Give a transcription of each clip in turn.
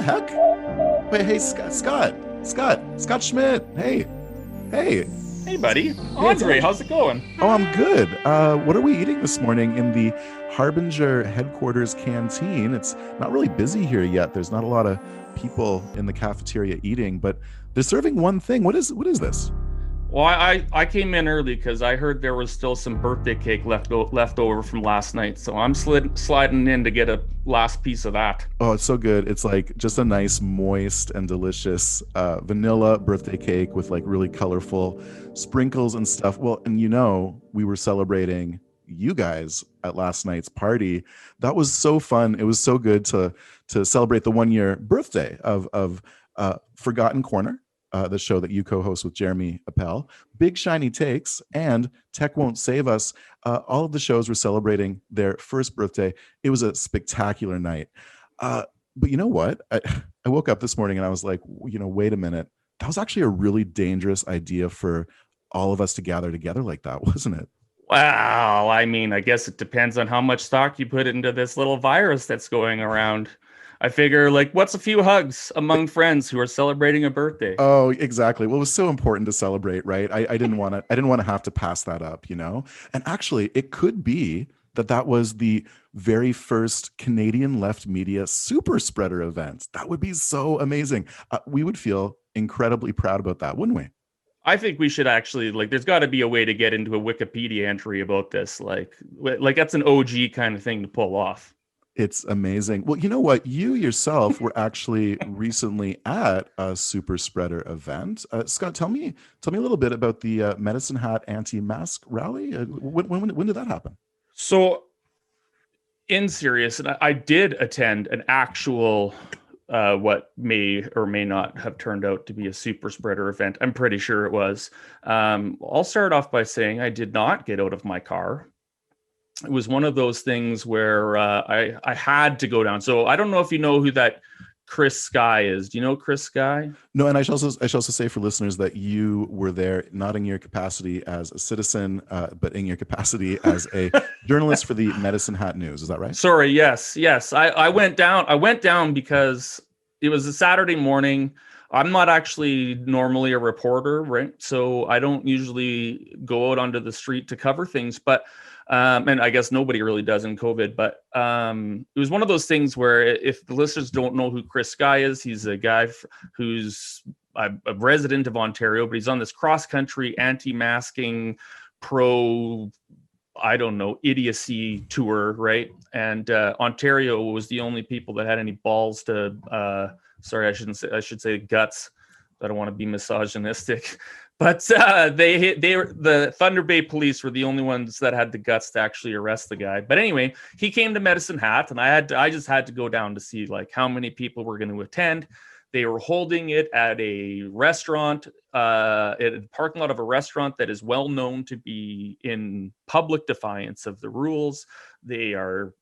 heck? Wait, hey, Scott Schmidt. Hey, Hey, buddy. hey, it's Andre, Andrew. how's it going? Oh, I'm good. What are we eating this morning in the Harbinger headquarters canteen? It's not really busy here yet. There's not a lot of people in the cafeteria eating, but they're serving one thing. What is this? Well, I came in early because I heard there was still some birthday cake left over from last night, so I'm sliding in to get a last piece of that. Oh, it's so good. It's like just a nice, moist and delicious vanilla birthday cake with like really colorful sprinkles and stuff. Well, and we were celebrating you guys at last night's party. That was so fun. It was so good to celebrate the 1 year birthday of Forgotten Corner, the show that you co-host with Jeremy Appel, Big Shiny Takes, and Tech Won't Save Us. All of the shows were celebrating their first birthday. It was a spectacular night. But you know what? I woke up this morning and I was like, wait a minute. That was actually a really dangerous idea for all of us to gather together like that, wasn't it? Well, I mean, I guess it depends on how much stock you put into this little virus that's going around. I figure, like, what's a few hugs among friends who are celebrating a birthday? Oh, exactly. Well, it was so important to celebrate, right? I didn't want to have to pass that up. And actually, it could be that was the very first Canadian left media super spreader event. That would be so amazing. We would feel incredibly proud about that, wouldn't we? I think we should actually there's got to be a way to get into a Wikipedia entry about this. Like that's an OG kind of thing to pull off. It's amazing. Well, you know what? You yourself were actually recently at a super spreader event. Scott, tell me a little bit about the Medicine Hat anti-mask rally. When did that happen? So in serious, and I did attend an actual what may or may not have turned out to be a super spreader event. I'm pretty sure it was. I'll start off by saying I did not get out of my car. It was one of those things where I had to go down. So I don't know if you know who that Chris Sky is. Do you know Chris Sky? No, and I should also say for listeners that you were there not in your capacity as a citizen, but in your capacity as a journalist for the Medicine Hat News. Is that right? Sorry. Yes. I went down. I went down because it was a Saturday morning. I'm not actually normally a reporter, right? So I don't usually go out onto the street to cover things, but and I guess nobody really does in COVID, but it was one of those things where if the listeners don't know who Chris Sky is, he's a guy who's a resident of Ontario, but he's on this cross-country anti-masking pro, I don't know, idiocy tour, right? And Ontario was the only people that had any balls to, sorry, I should say guts. I don't want to be misogynistic, but they were the Thunder Bay police were the only ones that had the guts to actually arrest the guy. But anyway, he came to Medicine Hat, and I just had to go down to see like how many people were going to attend. They were holding it at a restaurant, at a parking lot of a restaurant that is well known to be in public defiance of the rules. They are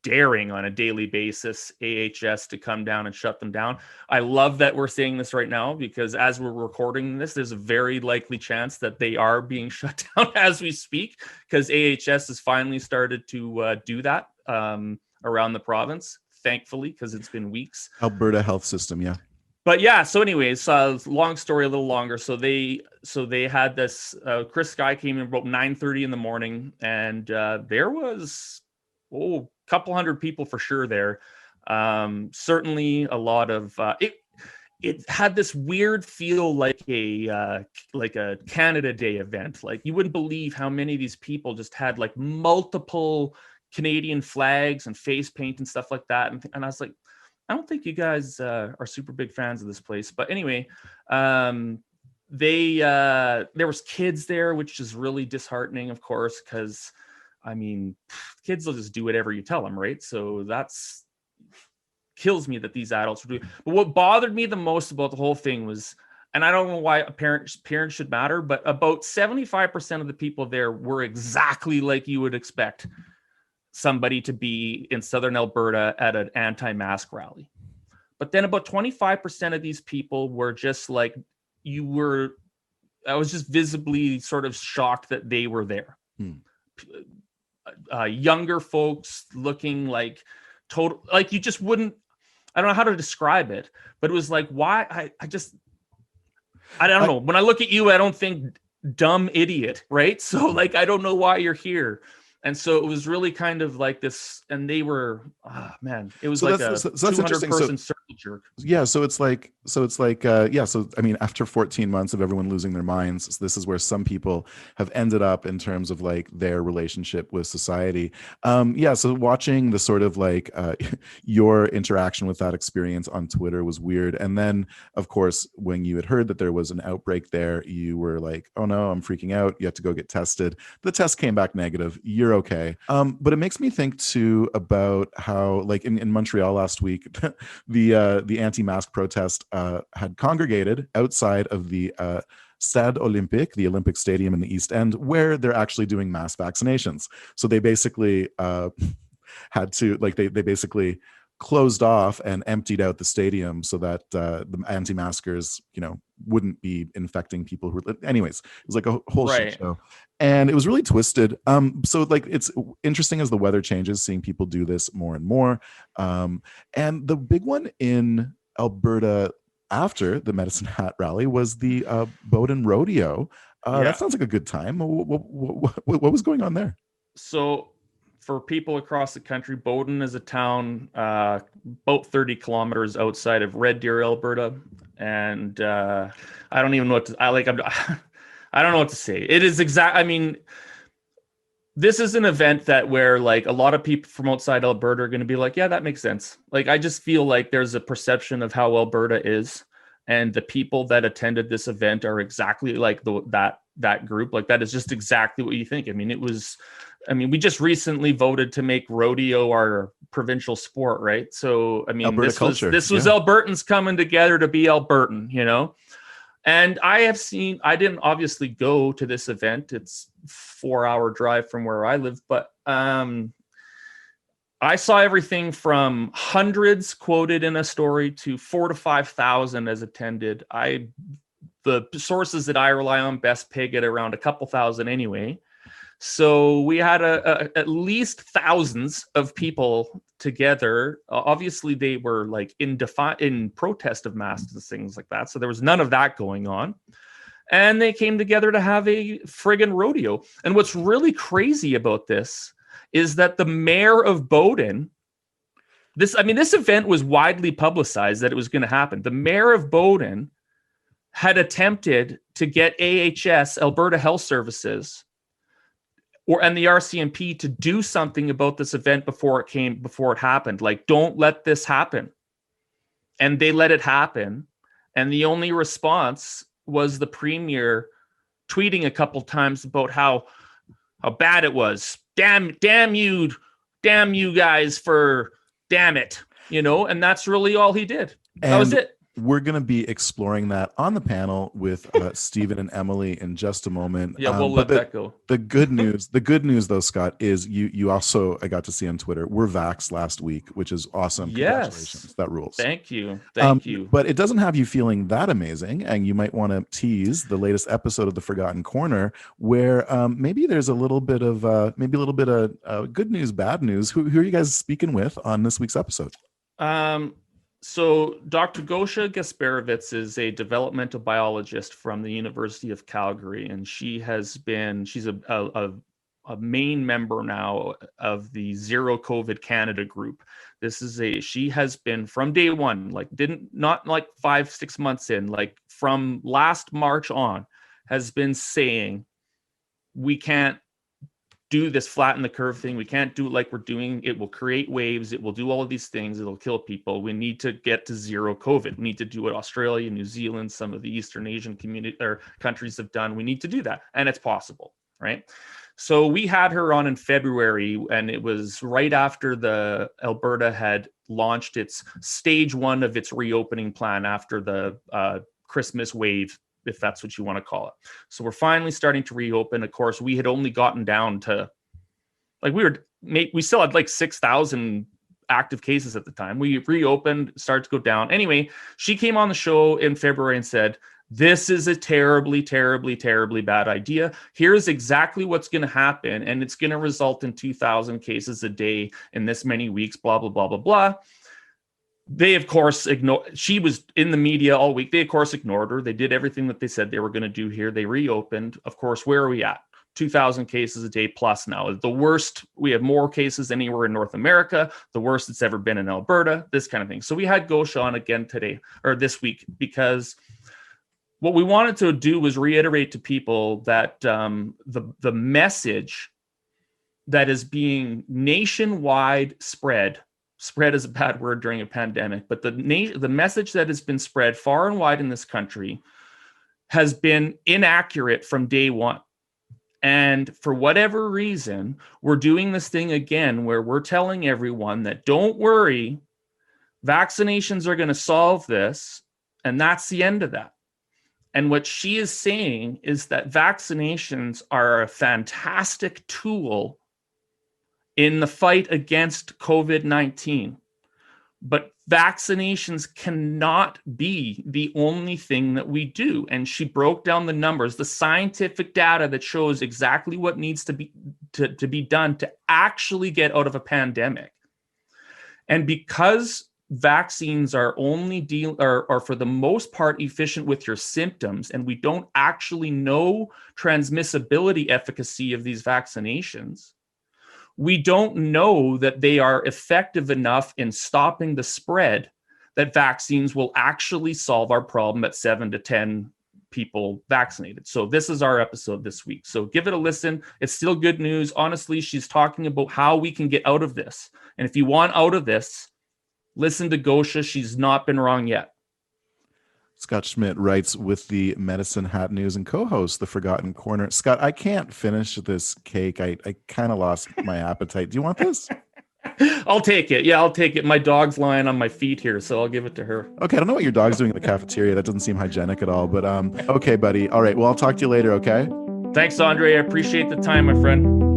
daring on a daily basis AHS to come down and shut them down. I love that we're saying this right now because as we're recording this, there's a very likely chance that they are being shut down as we speak because AHS has finally started to do that around the province, thankfully, because it's been weeks. Alberta Health System, yeah. But yeah, so anyways, long story a little longer. So they had this. Chris Sky came in about 9:30 in the morning, and there was a couple hundred people for sure there. Certainly a lot of it had this weird feel like a Canada Day event. Like you wouldn't believe how many of these people just had like multiple Canadian flags and face paint and stuff like that. And I was like, I don't think you guys are super big fans of this place. But anyway, there was kids there, which is really disheartening, of course, because I mean, kids will just do whatever you tell them, right? So that's kills me that these adults would do. But what bothered me the most about the whole thing was, and I don't know why parents should matter, but about 75% of the people there were exactly like you would expect somebody to be in Southern Alberta at an anti-mask rally. But then about 25% of these people were just like I was just visibly sort of shocked that they were there. Younger folks looking like total, like you just wouldn't, I don't know how to describe it, but it was like, why? I don't know. When I look at you, I don't think dumb idiot, right? So like, I don't know why you're here. And so it was really kind of like this, and they were, man, it was So like that's a so that's 200 interesting. So person circle jerk. yeah, so it's like yeah, so I mean, after 14 months of everyone losing their minds, this is where some people have ended up in terms of like their relationship with society. Yeah, so watching the sort of like your interaction with that experience on Twitter was weird. And then of course when you had heard that there was an outbreak there, you were like, oh no, I'm freaking out, you have to go get tested. The test came back negative, you're okay. But it makes me think too about how like in Montreal last week the anti-mask protest had congregated outside of the Stade Olympique, the Olympic Stadium in the East End, where they're actually doing mass vaccinations. So they basically had to like they basically closed off and emptied out the stadium so that the anti-maskers, wouldn't be infecting people who were. Anyways, it was like a whole shit Right. show, and it was really twisted. So like it's interesting as the weather changes, seeing people do this more and more. And the big one in Alberta after the Medicine Hat rally was the Bowden Rodeo. That Yeah. sounds like a good time. What was going on there? So for people across the country, Bowden is a town about 30 kilometers outside of Red Deer, Alberta. And I don't even know what to, I don't know what to say. It is I mean, this is an event that where like a lot of people from outside Alberta are going to be like, yeah, that makes sense. Like, I just feel like there's a perception of how Alberta is, and the people that attended this event are exactly like that group. Like, that is just exactly what you think. I mean, we just recently voted to make rodeo our provincial sport, right? So, I mean, Alberta this culture, was yeah. Albertans coming together to be Albertan. And I didn't obviously go to this event. It's a 4-hour drive from where I live, but I saw everything from hundreds quoted in a story to 4,000 to 5,000 as attended. The sources that I rely on best peg at around a couple thousand anyway. So we had at least thousands of people together. Obviously, they were like in protest of masks and things like that. So there was none of that going on. And they came together to have a friggin' rodeo. And what's really crazy about this is that the mayor of Bowden, this event was widely publicized that it was going to happen. The mayor of Bowden had attempted to get AHS, Alberta Health Services, and the RCMP to do something about this event before it happened. Like, don't let this happen. And they let it happen. And the only response was the premier tweeting a couple times about how bad it was. Damn you guys for damn it. And that's really all he did. That was it. We're going to be exploring that on the panel with Stephen and Emily in just a moment. Yeah, we'll let that go. The good news though, Scott, is you also, I got to see on Twitter, were vaxxed last week, which is awesome. Yes. Congratulations. That rules. Thank you. But it doesn't have you feeling that amazing, and you might want to tease the latest episode of The Forgotten Corner, where maybe there's a little bit of good news, bad news. Who are you guys speaking with on this week's episode? So Dr. Gosha Gasparovitz is a developmental biologist from the University of Calgary, and she's a main member now of the Zero COVID Canada group. She has been from day one, not like 5-6 months in, like from last March on, has been saying, we can't do this flatten the curve thing. We can't do it like we're doing. It will create waves. It will do all of these things. It'll kill people. We need to get to zero COVID. We need to do what Australia, New Zealand, some of the Eastern Asian countries have done. We need to do that. And it's possible, right? So we had her on in February, and it was right after the Alberta had launched its stage 1 of its reopening plan after the Christmas wave, if that's what you want to call it. So we're finally starting to reopen. Of course, we had only gotten down to we still had like 6,000 active cases at the time. We reopened, started to go down. Anyway, she came on the show in February and said, this is a terribly, terribly, terribly bad idea. Here's exactly what's going to happen. And it's going to result in 2,000 cases a day in this many weeks, blah, blah, blah, blah, blah. They, of course, ignored. She was in the media all week. They, of course, ignored her. They did everything that they said they were going to do here. They reopened. Of course, where are we at? 2,000 cases a day plus now. The worst. We have more cases than anywhere in North America. The worst it's ever been in Alberta, this kind of thing. So we had Gosha on again today, or this week, because what we wanted to do was reiterate to people that the message that is being nationwide spread is a bad word during a pandemic, but the message that has been spread far and wide in this country has been inaccurate from day one. And for whatever reason, we're doing this thing again where we're telling everyone that don't worry, vaccinations are going to solve this, and that's the end of that. And what she is saying is that vaccinations are a fantastic tool in the fight against COVID-19. But vaccinations cannot be the only thing that we do. And she broke down the numbers, the scientific data that shows exactly what needs to be done to actually get out of a pandemic. And because vaccines are only are for the most part efficient with your symptoms, and we don't actually know transmissibility efficacy of these vaccinations, we don't know that they are effective enough in stopping the spread that vaccines will actually solve our problem at 7 to 10 people vaccinated. So this is our episode this week. So give it a listen. It's still good news. Honestly, she's talking about how we can get out of this. And if you want out of this, listen to Gosha. She's not been wrong yet. Scott Schmidt writes with the Medicine Hat News and co-hosts The Forgotten Corner. Scott, I can't finish this cake. I kind of lost my appetite. Do you want this? I'll take it. Yeah, I'll take it. My dog's lying on my feet here, so I'll give it to her. Okay, I don't know what your dog's doing in the cafeteria. That doesn't seem hygienic at all, but okay, buddy. All right, well, I'll talk to you later, okay? Thanks, Andre. I appreciate the time, my friend.